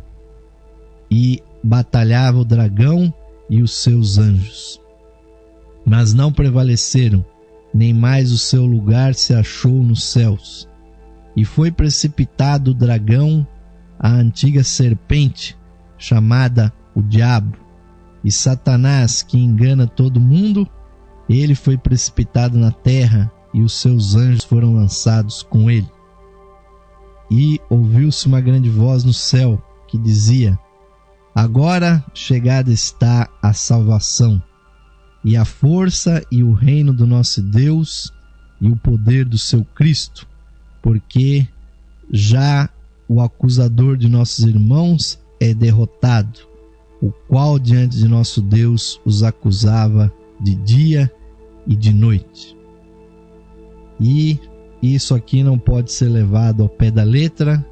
e batalhava o dragão e os seus anjos. Mas não prevaleceram, nem mais o seu lugar se achou nos céus. E foi precipitado o dragão, a antiga serpente, chamada o Diabo, e Satanás, que engana todo mundo. Ele foi precipitado na terra, e os seus anjos foram lançados com ele. E ouviu-se uma grande voz no céu, que dizia: Agora chegada está a salvação, e a força e o reino do nosso Deus, e o poder do seu Cristo, porque já o acusador de nossos irmãos é derrotado, o qual diante de nosso Deus os acusava de dia e de noite. E isso aqui não pode ser levado ao pé da letra,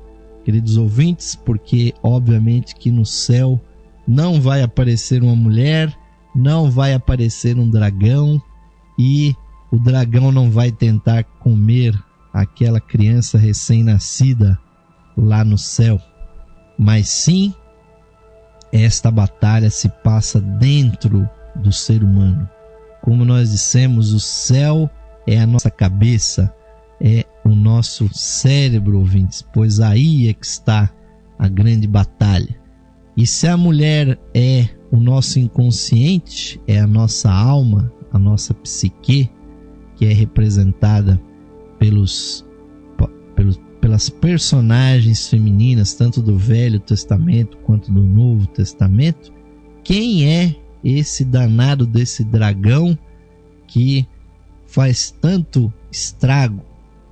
queridos ouvintes, porque obviamente que no céu não vai aparecer uma mulher, não vai aparecer um dragão, e o dragão não vai tentar comer aquela criança recém-nascida lá no céu, mas sim, esta batalha se passa dentro do ser humano. Como nós dissemos, o céu é a nossa cabeça, é o nosso cérebro, ouvintes, pois aí é que está a grande batalha. E se a mulher é o nosso inconsciente, é a nossa alma, a nossa psique, que é representada pelas personagens femininas, tanto do Velho Testamento quanto do Novo Testamento, quem é esse danado desse dragão que faz tanto estrago?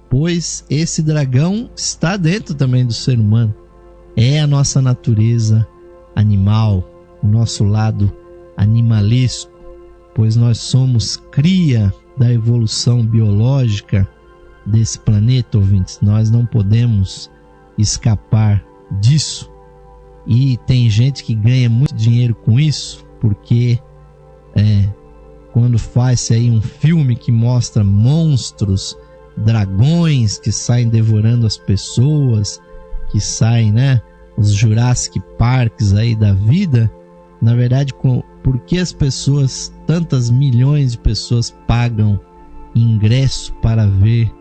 Pois esse dragão está dentro também do ser humano. É a nossa natureza animal, o nosso lado animalesco, pois nós somos cria da evolução biológica desse planeta, ouvintes. Nós não podemos escapar disso. E tem gente que ganha muito dinheiro com isso, porque quando faz aí um filme que mostra monstros, dragões que saem devorando as pessoas, que saem, os Jurassic Parks aí da vida, na verdade, por que as pessoas, tantas milhões de pessoas pagam ingresso para ver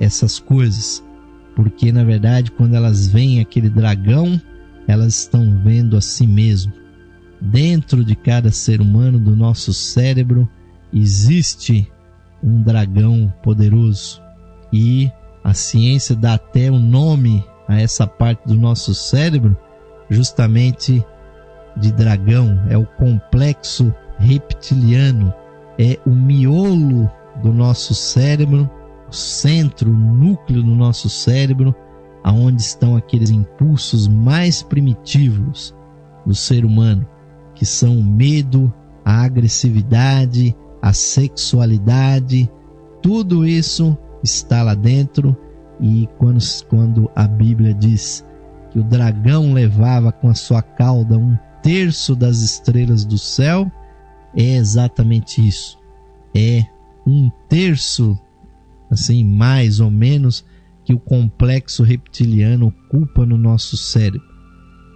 essas coisas? Porque, na verdade, quando elas veem aquele dragão, elas estão vendo a si mesmo. Dentro de cada ser humano, do nosso cérebro, existe um dragão poderoso. E a ciência dá até o nome a essa parte do nosso cérebro, justamente de dragão. É o complexo reptiliano, é o miolo do nosso cérebro, o centro, o núcleo do nosso cérebro, aonde estão aqueles impulsos mais primitivos do ser humano, que são o medo, a agressividade, a sexualidade. Tudo isso está lá dentro. E quando a Bíblia diz que o dragão levava com a sua cauda 1/3 das estrelas do céu, é exatamente isso. É 1/3, assim, mais ou menos, que o complexo reptiliano ocupa no nosso cérebro.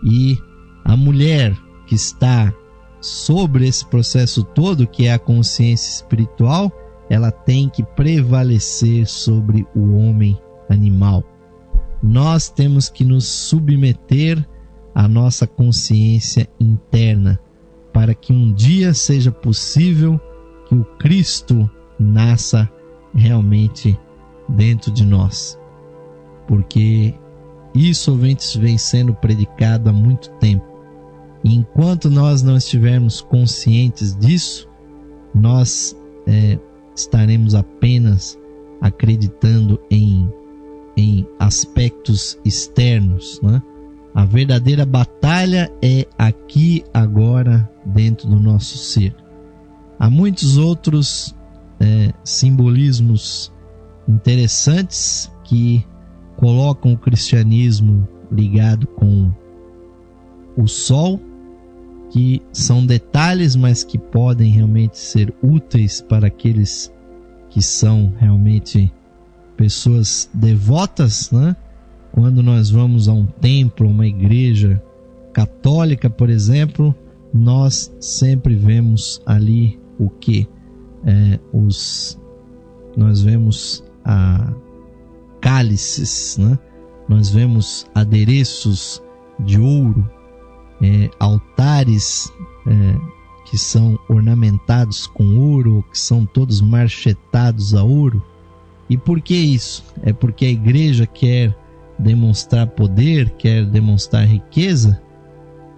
E a mulher que está sobre esse processo todo, que é a consciência espiritual, ela tem que prevalecer sobre o homem animal. Nós temos que nos submeter à nossa consciência interna, para que um dia seja possível que o Cristo nasça realmente dentro de nós. Porque isso, ouvintes, vem sendo predicado há muito tempo. E enquanto nós não estivermos conscientes disso, nós estaremos apenas acreditando em aspectos externos, né? A verdadeira batalha é aqui, agora, dentro do nosso ser. Há muitos outros simbolismos interessantes que colocam o cristianismo ligado com o sol, que são detalhes, mas que podem realmente ser úteis para aqueles que são realmente pessoas devotas, né? Quando nós vamos a um templo, uma igreja católica, por exemplo, nós sempre vemos ali o que? Nós vemos cálices, né? Nós vemos adereços de ouro, altares que são ornamentados com ouro, que são todos marchetados a ouro. E por que isso? É porque a igreja quer demonstrar poder, quer demonstrar riqueza?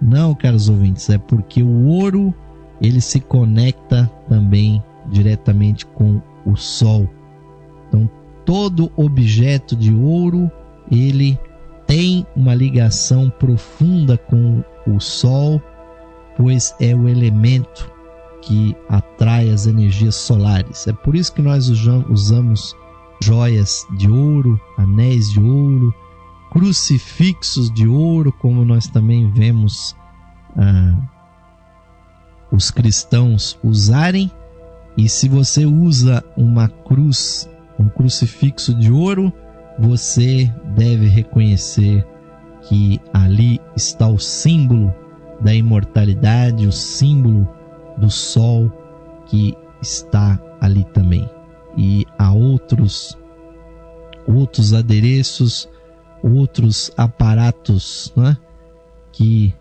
Não, caros ouvintes, é porque o ouro, ele se conecta também diretamente com o sol. Então, todo objeto de ouro, ele tem uma ligação profunda com o sol, pois é o elemento que atrai as energias solares. É por isso que nós usamos joias de ouro, anéis de ouro, crucifixos de ouro, como nós também vemos os cristãos usarem. E se você usa uma cruz, um crucifixo de ouro, você deve reconhecer que ali está o símbolo da imortalidade, o símbolo do sol que está ali também. E há outros adereços, outros aparatos, né, que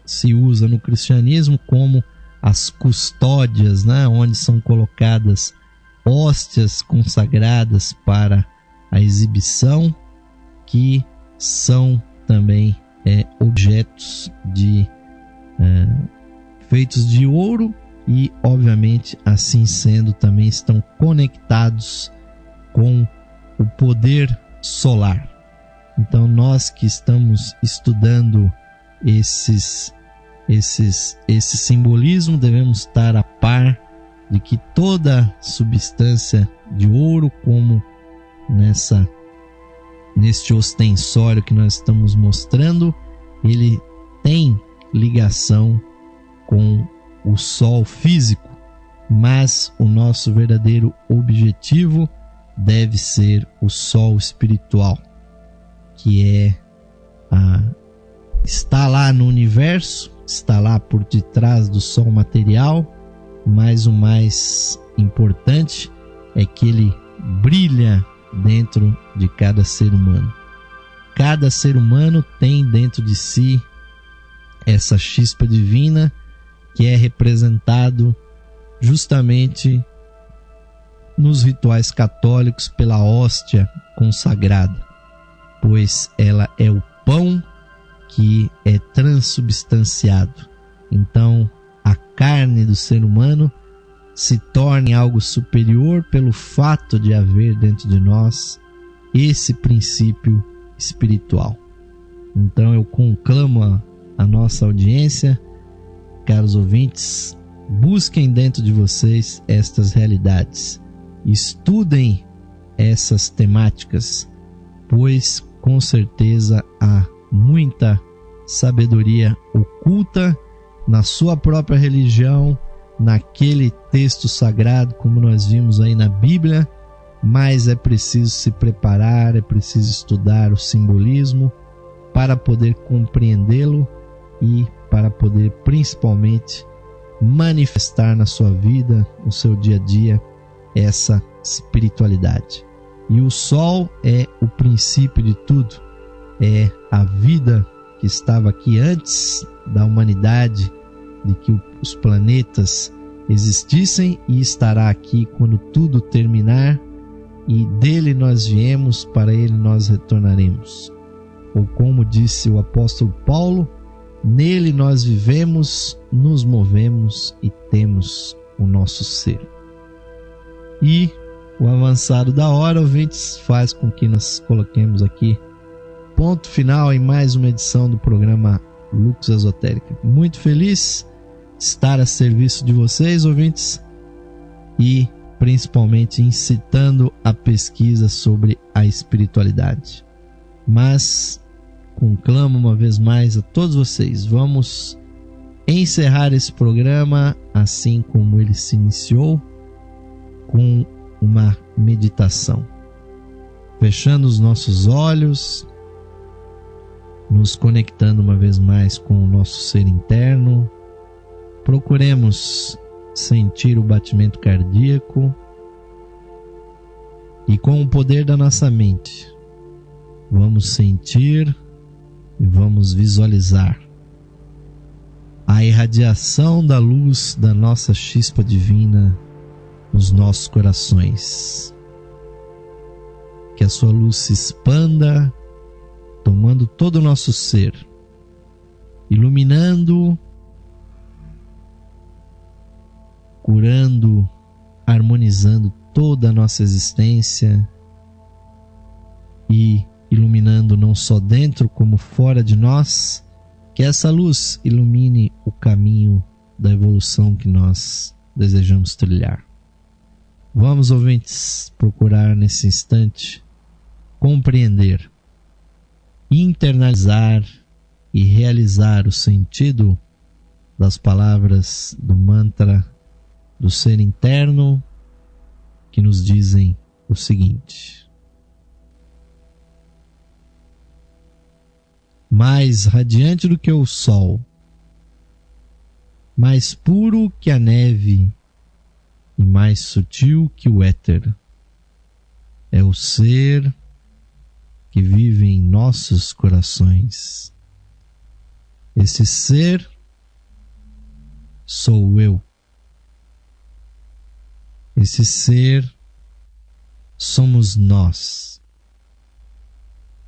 se usa no cristianismo, como as custódias, né, onde são colocadas hóstias consagradas para a exibição, que são também objetos feitos de ouro, e obviamente, assim sendo, também estão conectados com o poder solar. Então, nós que estamos estudando esse simbolismo, devemos estar a par de que toda substância de ouro, como neste ostensório que nós estamos mostrando, ele tem ligação com o sol físico, mas o nosso verdadeiro objetivo deve ser o sol espiritual, que é está lá no universo, está lá por detrás do sol material, mas o mais importante é que ele brilha dentro de cada ser humano. Cada ser humano tem dentro de si essa chispa divina que é representado justamente nos rituais católicos pela hóstia consagrada, pois ela é o pão que é transubstanciado. Então, a carne do ser humano se torna algo superior pelo fato de haver dentro de nós esse princípio espiritual. Então, eu conclamo a nossa audiência, caros ouvintes, busquem dentro de vocês estas realidades, estudem essas temáticas, pois com certeza há muita sabedoria oculta na sua própria religião, naquele texto sagrado, como nós vimos aí na Bíblia, mas é preciso se preparar, é preciso estudar o simbolismo para poder compreendê-lo e para poder principalmente manifestar na sua vida, no seu dia a dia, essa espiritualidade. E o sol é o princípio de tudo, é a vida que estava aqui antes da humanidade, de que os planetas existissem, e estará aqui quando tudo terminar, e dele nós viemos, para ele nós retornaremos. Ou como disse o apóstolo Paulo, nele nós vivemos, nos movemos e temos o nosso ser. E o avançado da hora, ouvintes, faz com que nós coloquemos aqui ponto final em mais uma edição do programa Lux Esotérica. Muito feliz de estar a serviço de vocês, ouvintes, e principalmente incitando a pesquisa sobre a espiritualidade. Mas conclamo uma vez mais a todos vocês, vamos encerrar esse programa assim como ele se iniciou, com uma meditação, fechando os nossos olhos, nos conectando uma vez mais com o nosso ser interno. Procuremos sentir o batimento cardíaco e, com o poder da nossa mente, vamos sentir e vamos visualizar a irradiação da luz da nossa chispa divina nos nossos corações. Que a sua luz se expanda, tomando todo o nosso ser, iluminando, curando, harmonizando toda a nossa existência e iluminando não só dentro como fora de nós. Que essa luz ilumine o caminho da evolução que nós desejamos trilhar. Vamos, ouvintes, procurar nesse instante compreender, internalizar e realizar o sentido das palavras do mantra do ser interno, que nos dizem o seguinte: mais radiante do que o sol, mais puro que a neve e mais sutil que o éter, é o ser que vive em nossos corações. Esse ser sou eu. Esse ser somos nós,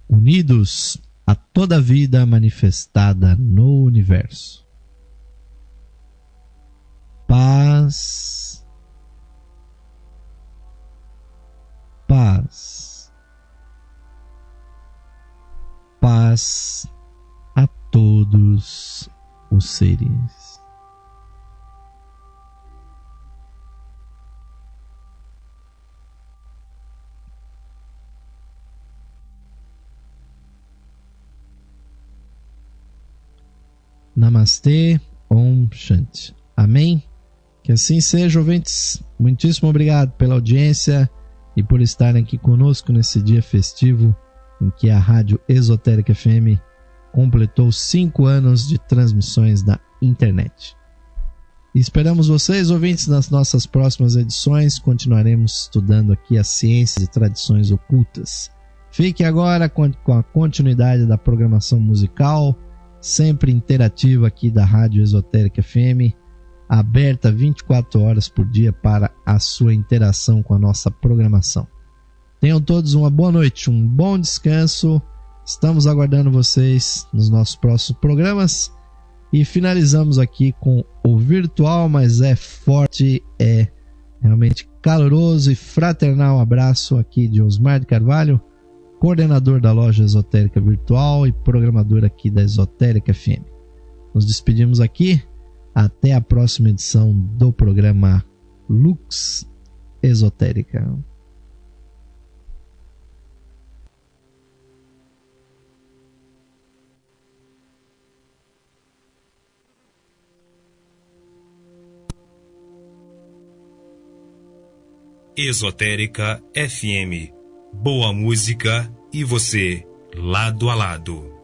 unidos a toda a vida manifestada no universo. Paz, paz, paz a todos os seres. Namastê, Om Shanti. Amém? Que assim seja, ouvintes. Muitíssimo obrigado pela audiência e por estarem aqui conosco nesse dia festivo em que a Rádio Esotérica FM completou 5 anos de transmissões da internet. E esperamos vocês, ouvintes, nas nossas próximas edições. Continuaremos estudando aqui as ciências e tradições ocultas. Fique agora com a continuidade da programação musical, sempre interativa aqui da Rádio Esotérica FM, aberta 24 horas por dia para a sua interação com a nossa programação. Tenham todos uma boa noite, um bom descanso. Estamos aguardando vocês nos nossos próximos programas. E finalizamos aqui com o virtual, mas é forte, é realmente caloroso e fraternal abraço aqui de Osmar de Carvalho, coordenador da loja Esotérica Virtual e programador aqui da Esotérica FM. Nos despedimos aqui, até a próxima edição do programa Lux Esotérica. Esotérica FM. Boa música e você lado a lado.